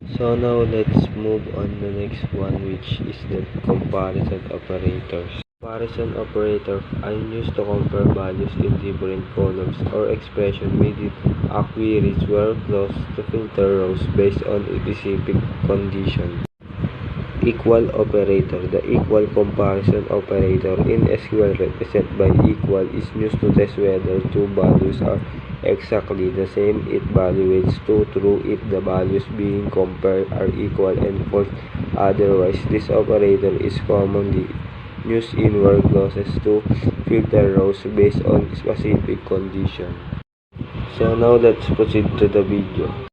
So now let's move on the next one, which is the comparison operators. Comparison operators are used to compare values in different columns or expression within a queries where close to filter rows based on a specific condition. Equal operator. The equal comparison operator in SQL represented by equal is used to test whether two values are exactly the same. It evaluates to true if the values being compared are equal and false otherwise. This operator is commonly used in where clauses to filter rows based on specific condition. So now let's proceed to the video.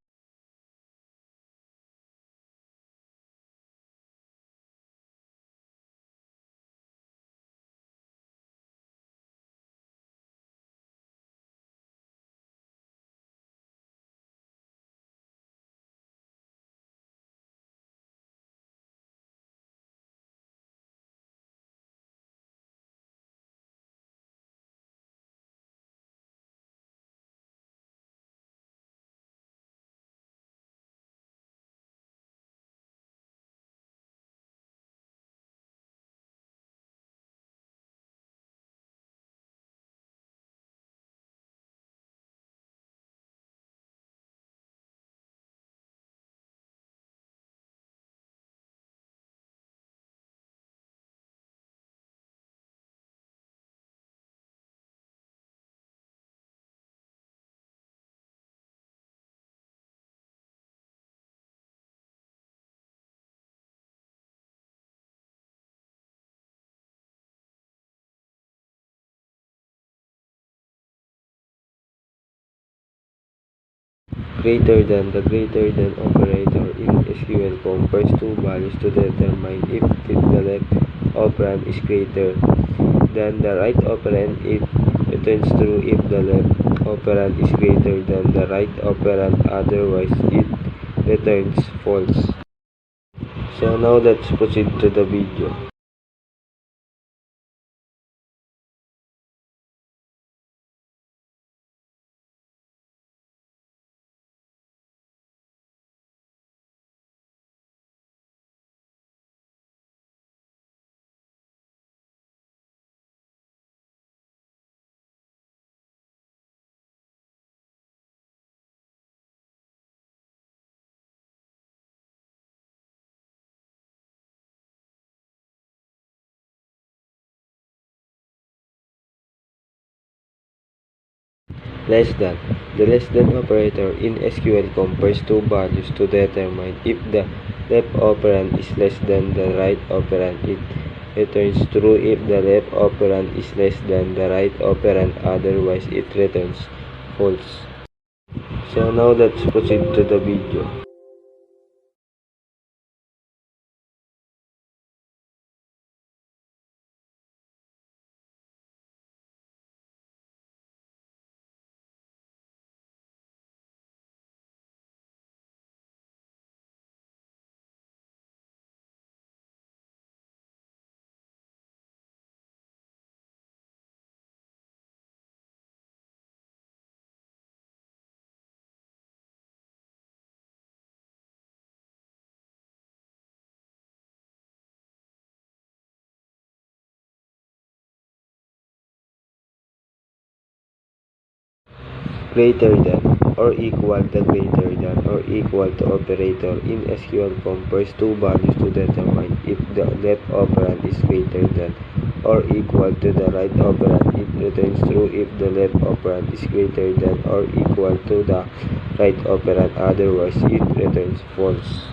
Greater than. The greater than operator in SQL compares two values to determine if the left operand is greater than the right operand. It returns true if the left operand is greater than the right operand, otherwise it returns false. So now let's proceed to the video. Less than. The less than operator in SQL compares two values to determine if the left operand is less than the right operand. It returns true if the left operand is less than the right operand, otherwise it returns false. So now let's proceed to the video. Greater than or equal. The greater than or equal to operator in SQL compares two values to determine if the left operand is greater than or equal to the right operand. It returns true if the left operand is greater than or equal to the right operand, otherwise it returns false.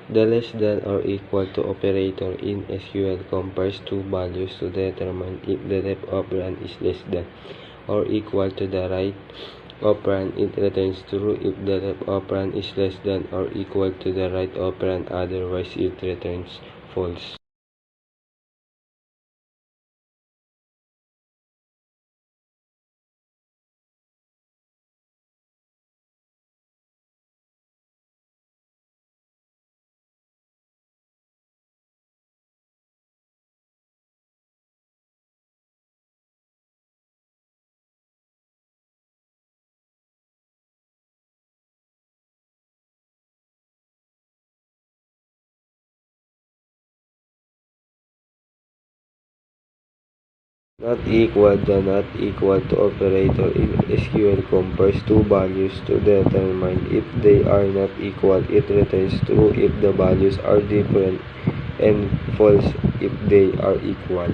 The less than or equal to operator in SQL compares two values to determine if the left operand is less than or equal to the right operand, it returns true. If the left operand is less than or equal to the right operand, otherwise it returns false. Not equal. The not equal to operator in SQL compares two values to determine if they are not equal. It returns true if the values are different and false if they are equal.